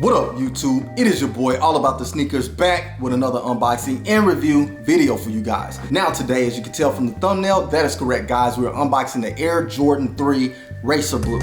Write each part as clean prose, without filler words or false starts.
What up, YouTube? It is your boy, All About The Sneakerz, back with another unboxing and review video for you guys. Now today, as you can tell from the thumbnail, that is correct, guys. We're unboxing the Air Jordan 3 Racer Blue.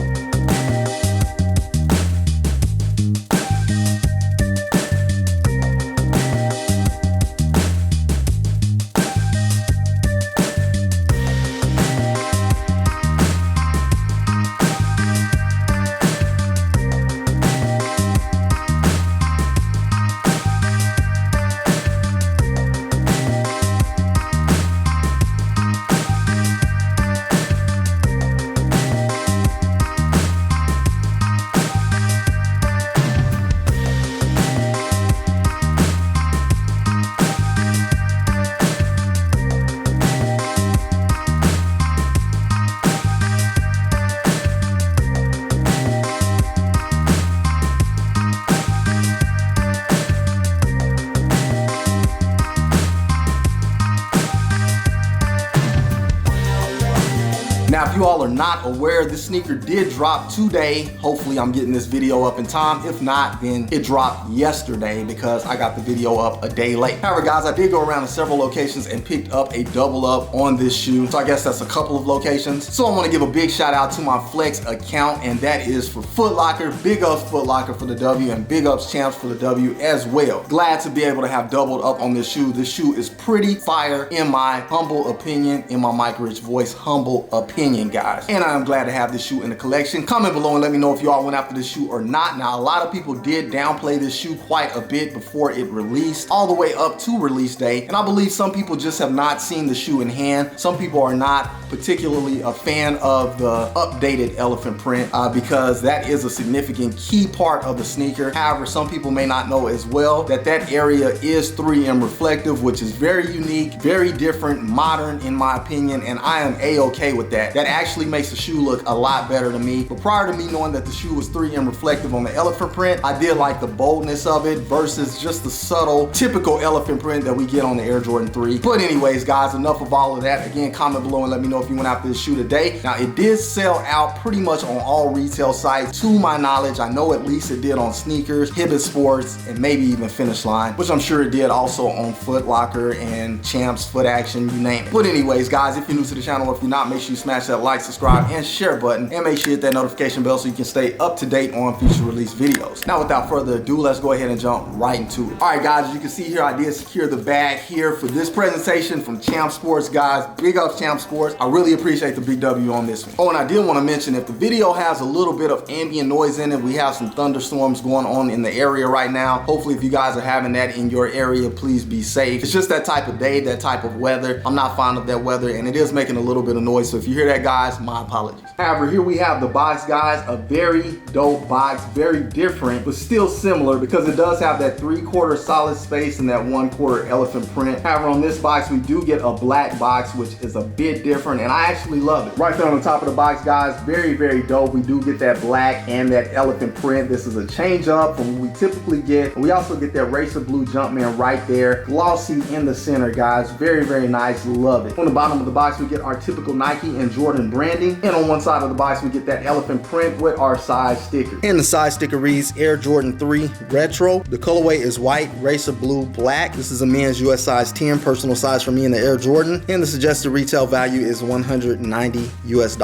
Now, if you all are not aware, this sneaker did drop today. Hopefully I'm getting this video up in time. If not, then it dropped yesterday because I got the video up a day late. However, guys, I did go around to several locations and picked up a double up on this shoe. So I guess that's a couple of locations. So I want to give a big shout out to my Flex account, and that is for Foot Locker. Big ups Foot Locker for the W, and big ups Champs for the W as well. Glad to be able to have doubled up on this shoe. This shoe is pretty fire in my humble opinion, in my Mike Rich voice, humble opinion, guys. And I am glad to have this shoe in the collection. Comment below and let me know if you all went after this shoe or not. Now, a lot of people did downplay this shoe quite a bit before it released, all the way up to release day. And I believe some people just have not seen the shoe in hand. Some people are not particularly a fan of the updated elephant print because that is a significant key part of the sneaker. However, some people may not know as well that that area is 3M reflective, which is very unique, very different, modern in my opinion, and I am a-okay with that. That actually makes the shoe look a lot better to me. But prior to me knowing that the shoe was 3M reflective on the elephant print, I did like the boldness of it versus just the subtle, typical elephant print that we get on the Air Jordan 3. But anyways, guys, enough of all of that. Again, comment below and let me know if you went after this shoe today. Now, it did sell out pretty much on all retail sites, to my knowledge. I know at least it did on Sneakers, Hibbett Sports, and maybe even Finish Line, which I'm sure it did also on Foot Locker and Champs, Foot Action, you name it. But anyways, guys, if you're new to the channel, or if you're not, make sure you smash that like, subscribe, and share button, and make sure you hit that notification bell so you can stay up to date on future release videos. Now, without further ado, let's go ahead and jump right into it. All right, guys, as you can see here, I did secure the bag here for this presentation from Champ Sports, guys. Big ups, Champ Sports. I really appreciate the big W on this one. Oh, and I did want to mention, if the video has a little bit of ambient noise in it, we have some thunderstorms going on in the area right now. Hopefully, if you guys are having that in your area, please be safe. It's just that type of day, that type of weather. I'm not fond of that weather, and it is making a little bit of noise. So if you hear that, guys, my apologies. However, here we have the box, guys. A very dope box, very different, but still similar because it does have that 3/4 solid space and that 1/4 elephant print. However, on this box, we do get a black box, which is a bit different, and I actually love it. Right there on the top of the box, guys, very, very dope. We do get that black and that elephant print. This is a change up from what we typically get. We also get that Racer Blue Jumpman right there, glossy in the center, guys. Very, very nice. Love it. On the bottom of the box, we get our typical Nike and Jordan branding, and on one side of the box, we get that elephant print with our side sticker. And the side sticker reads Air Jordan 3 Retro. The colorway is white, Racer Blue, black. This is a men's US size 10, personal size for me in the Air Jordan, and the suggested retail value is $190 US.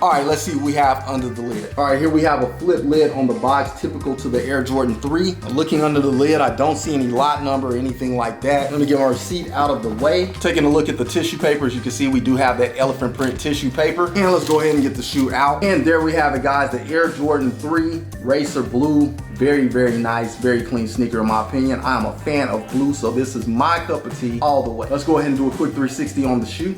All right, let's see what we have under the lid. All right, here we have a flip lid on the box, typical to the Air Jordan 3. Looking under the lid, I don't see any lot number or anything like that. Let me get my receipt out of the way. Taking a look at the tissue paper, as you can see, we do have that elephant print tissue paper. And let's go ahead and get the shoe out. And there we have it, guys, the Air Jordan 3 Racer Blue. Very, very nice, very clean sneaker in my opinion. I am a fan of blue, so this is my cup of tea all the way. Let's go ahead and do a quick 360 on the shoe.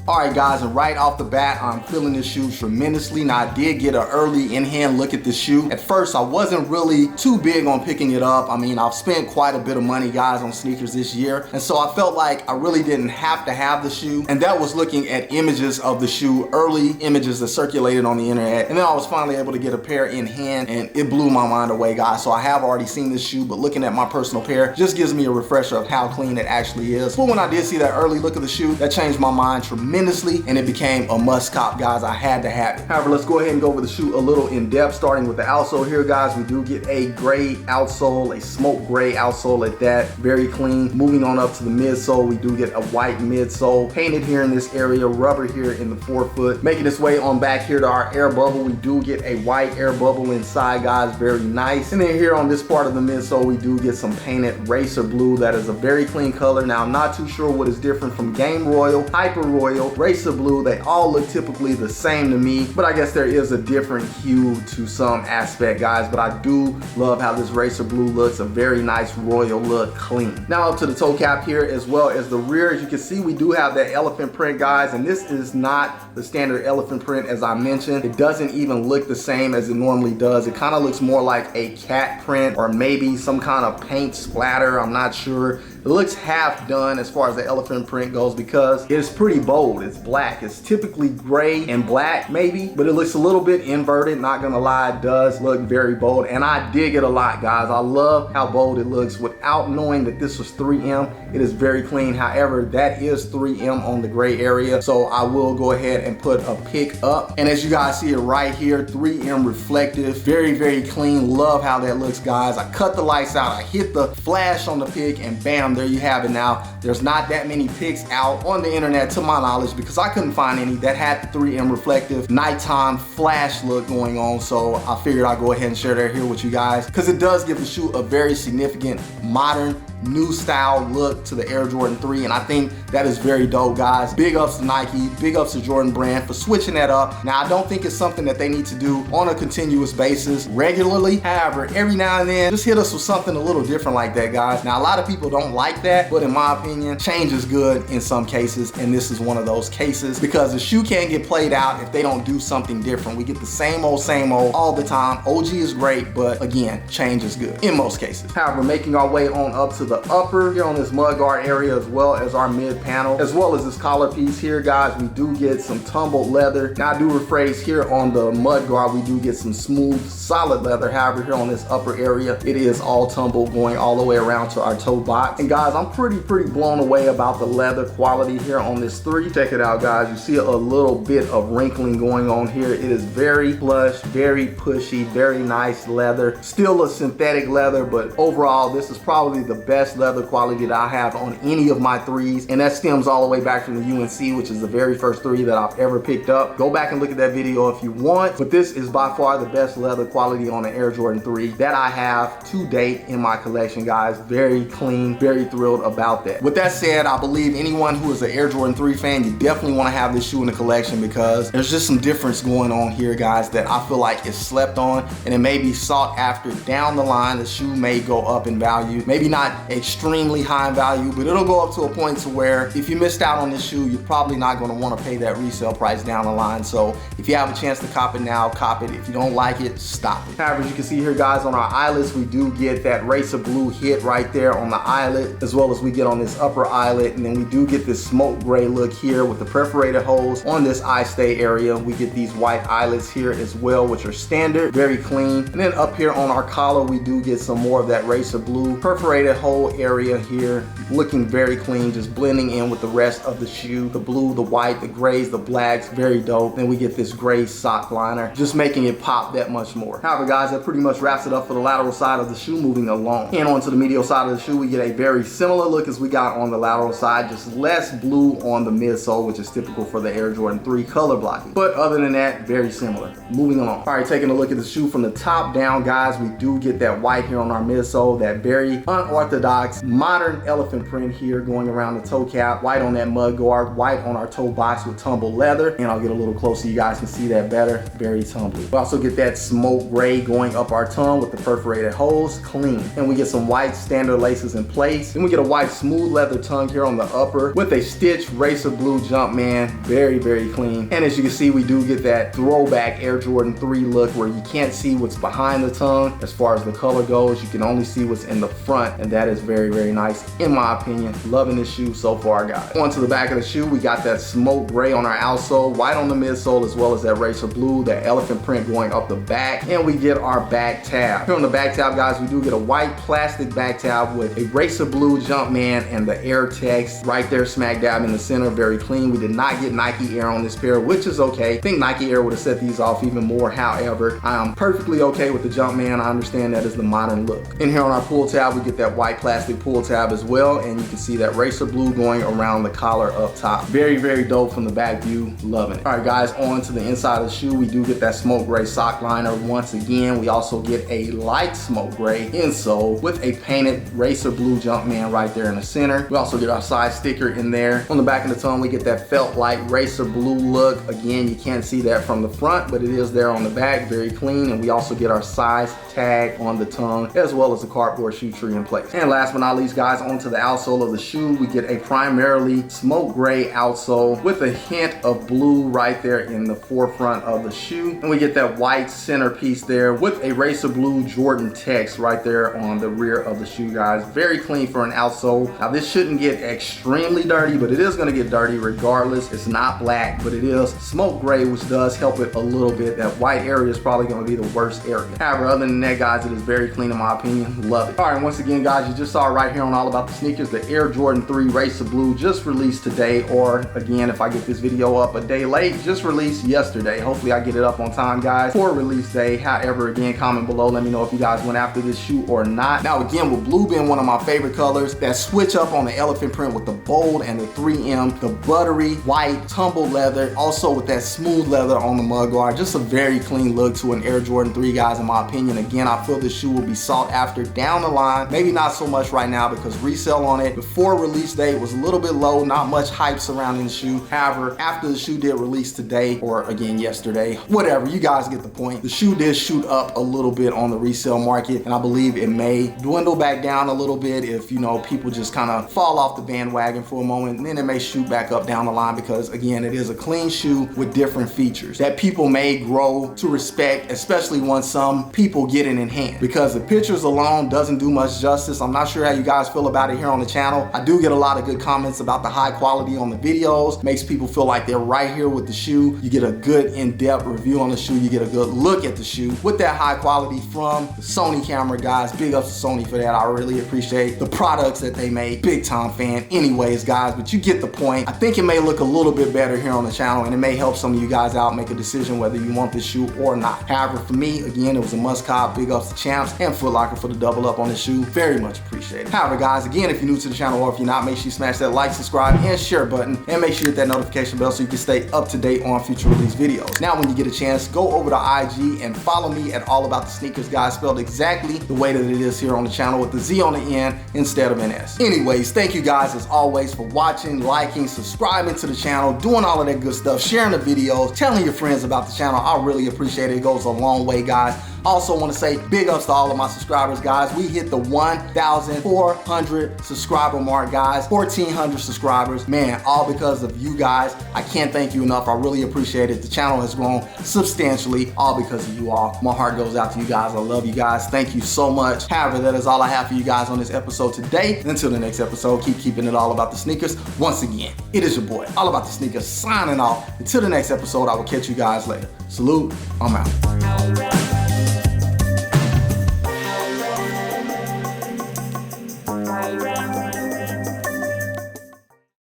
All right, guys, and right off the bat, I'm feeling this shoe tremendously. Now, I did get an early in-hand look at this shoe. At first, I wasn't really too big on picking it up. I mean, I've spent quite a bit of money, guys, on sneakers this year, and so I felt like I really didn't have to have the shoe, and that was looking at images of the shoe, early images that circulated on the internet, and then I was finally able to get a pair in hand, and it blew my mind away, guys. So I have already seen this shoe, but looking at my personal pair just gives me a refresher of how clean it actually is. But when I did see that early look of the shoe, that changed my mind tremendously. tremendously, and it became a must cop, guys. I had to have it. However, let's go ahead and go over the shoe a little in depth, starting with the outsole here, guys. We do get a gray outsole, a smoke gray outsole at that, very clean. Moving on up to the midsole, we do get a white midsole, painted here in this area, rubber here in the forefoot. Making its way on back here to our air bubble, we do get a white air bubble inside, guys, very nice. And then here on this part of the midsole, we do get some painted racer blue. That is a very clean color. Now, I'm not too sure what is different from Game Royal, Hyper Royal, Racer Blue. They all look typically the same to me, but I guess there is a different hue to some aspect, guys. But I do love how this Racer Blue looks, a very nice royal look, clean. Now up to the toe cap here, as well as the rear. As you can see, we do have that elephant print, guys, and this is not the standard elephant print. As I mentioned, it doesn't even look the same as it normally does. It kind of looks more like a cat print or maybe some kind of paint splatter. I'm not sure. It looks half done as far as the elephant print goes because it's pretty bold. It's black. It's typically gray and black maybe, but it looks a little bit inverted. Not gonna lie, it does look very bold, and I dig it a lot, guys. I love how bold it looks without knowing that this was 3M. It is very clean. However, that is 3M on the gray area, so I will go ahead and put a pick up. And as you guys see it right here, 3M reflective, very, very clean. Love how that looks, guys. I cut the lights out. I hit the flash on the pick, and bam, there you have it. Now, there's not that many picks out on the internet to my knowledge because I couldn't find any that had the 3M reflective nighttime flash look going on, so I figured I'd go ahead and share that here with you guys because it does give the shoe a very significant modern new style look to the Air Jordan 3, and I think that is very dope, guys. Big ups to Nike, big ups to Jordan Brand for switching that up. Now, I don't think it's something that they need to do on a continuous basis regularly. However, every now and then, just hit us with something a little different like that, guys. Now, a lot of people don't like that, but in my opinion, change is good in some cases, and this is one of those cases because the shoe can't get played out if they don't do something different. We get the same old all the time. OG is great, but again, change is good in most cases. However, making our way on up to the upper here on this mudguard area, as well as our mid panel, as well as this collar piece here, guys, we do get some tumbled leather. Now, I do rephrase, here on the mudguard, we do get some smooth, solid leather. However, here on this upper area, it is all tumbled going all the way around to our toe box. And guys, I'm pretty blown away about the leather quality here on this 3. Check it out, guys. You see a little bit of wrinkling going on here. It is very plush, very pushy, very nice leather. Still a synthetic leather, but overall, this is probably the best leather quality that I have on any of my 3s, and that stems all the way back from the UNC, which is the very first 3 that I've ever picked up. Go back and look at that video if you want, but this is by far the best leather quality on the Air Jordan 3 that I have to date in my collection, guys. Very clean, very thrilled about that. With that said, I believe anyone who is an Air Jordan 3 fan, you definitely want to have this shoe in the collection because there's just some difference going on here, guys, that I feel like is slept on, and it may be sought after down the line. The shoe may go up in value, maybe not extremely high in value, but it'll go up to a point to where if you missed out on this shoe, you're probably not going to want to pay that resale price down the line. So if you have a chance to cop it now, cop it. If you don't like it, stop it. However, as you can see here, guys, on our eyelets, we do get that Racer Blue hit right there on the eyelet, as well as we get on this upper eyelet, and then we do get this smoke gray look here with the perforated holes on this eye stay area. We get these white eyelets here as well, which are standard, very clean. And then up here on our collar, we do get some more of that Racer Blue perforated hole area here, looking very clean, just blending in with the rest of the shoe. The blue, the white, the grays, the blacks, very dope. Then we get this gray sock liner, just making it pop that much more. However, guys, that pretty much wraps it up for the lateral side of the shoe. Moving along and onto the medial side of the shoe, we get a very similar look as we got on the lateral side, just less blue on the midsole, which is typical for the Air Jordan 3 color blocking. But other than that, very similar. Moving along. All right, taking a look at the shoe from the top down, guys, we do get that white here on our midsole, that very unorthodox modern elephant print here going around the toe cap, white on that mud guard, white on our toe box with tumbled leather. And I'll get a little closer so you guys can see that better. Very tumbly. We also get that smoke gray going up our tongue with the perforated holes, clean. And we get some white standard laces in place. Then we get a white smooth leather tongue here on the upper with a stitched Racer Blue Jumpman, very clean. And as you can see, we do get that throwback Air Jordan 3 look where you can't see what's behind the tongue as far as the color goes. You can only see what's in the front, and that is is very, very nice in my opinion. Loving this shoe so far, guys. On to the back of the shoe, we got that smoke gray on our outsole, white on the midsole, as well as that racer blue, that elephant print going up the back, and we get our back tab. Here on the back tab, guys, we do get a white plastic back tab with a racer blue Jumpman and the Air text right there smack dab in the center. Very clean. We did not get Nike Air on this pair, which is okay. I think Nike Air would have set these off even more. However, I am perfectly okay with the Jumpman. I understand that is the modern look. In here on our pull tab, we get that white plastic pull tab as well, and you can see that racer blue going around the collar up top. Very, very dope from the back view. Loving it. All right, guys, on to the inside of the shoe. We do get that smoke gray sock liner once again. We also get a light smoke gray insole with a painted racer blue Jumpman right there in the center. We also get our size sticker in there. On the back of the tongue, we get that felt light racer blue look. Again, you can't see that from the front, but it is there on the back. Very clean. And we also get our size tag on the tongue, as well as a cardboard shoe tree in place. And last but not least, guys, onto the outsole of the shoe, we get a primarily smoke gray outsole with a hint of blue right there in the forefront of the shoe. And we get that white centerpiece there with a racer blue Jordan text right there on the rear of the shoe, guys. Very clean for an outsole. Now, this shouldn't get extremely dirty, but it is going to get dirty regardless. It's not black, but it is smoke gray, which does help it a little bit. That white area is probably going to be the worst area. However, other than that, guys, it is very clean in my opinion. Love it. All right, once again, guys, you just saw right here on All About the Sneakers, the Air Jordan 3 Racer Blue just released today, or again, if I get this video up a day late, just released yesterday. Hopefully I get it up on time, guys, for release day. However, again, comment below, let me know if you guys went after this shoe or not. Now, again, with blue being one of my favorite colors, that switch up on the elephant print with the bold and the 3M, the buttery white tumble leather, also with that smooth leather on the mud guard, just a very clean look to an Air Jordan 3, guys, in my opinion. Again, I feel this shoe will be sought after down the line. Maybe not so much right now because resale on it before release date was a little bit low, not much hype surrounding the shoe. However, after the shoe did release today, or again yesterday, whatever, you guys get the point. The shoe did shoot up a little bit on the resale market, and I believe it may dwindle back down a little bit if, you know, people just kind of fall off the bandwagon for a moment, and then it may shoot back up down the line because, again, it is a clean shoe with different features that people may grow to respect, especially once some people get it in hand, because the pictures alone doesn't do much justice. I'm not sure how you guys feel about it here on the channel. I do get a lot of good comments about the high quality on the videos. Makes people feel like they're right here with the shoe. You get a good in-depth review on the shoe. You get a good look at the shoe with that high quality from the Sony camera, guys. Big ups to Sony for that. I really appreciate the products that they make. Big time fan anyways, guys, but you get the point. I think it may look a little bit better here on the channel, and it may help some of you guys out make a decision whether you want this shoe or not. However, for me, again, it was a must cop. Big ups to Champs and Foot Locker for the double up on the shoe. Very much appreciated. However, guys, again, if you're new to the channel or if you're not, make sure you smash that like, subscribe, and share button, and make sure you hit that notification bell so you can stay up to date on future release videos. Now, when you get a chance, go over to IG and follow me at All About The Sneakers, guys, spelled exactly the way that it is here on the channel with the Z on the end instead of an S. Anyways, thank you guys as always for watching, liking, subscribing to the channel, doing all of that good stuff, sharing the videos, telling your friends about the channel. I really appreciate it. It goes a long way, guys. Also want to say big ups to all of my subscribers, guys. We hit the 1,400 subscriber mark, guys. 1,400 subscribers. Man, all because of you guys. I can't thank you enough. I really appreciate it. The channel has grown substantially, all because of you all. My heart goes out to you guys. I love you guys. Thank you so much. However, that is all I have for you guys on this episode today. Until the next episode, keep keeping it all about the sneakers. Once again, it is your boy, All About The Sneakers, signing off. Until the next episode, I will catch you guys later. Salute. I'm out.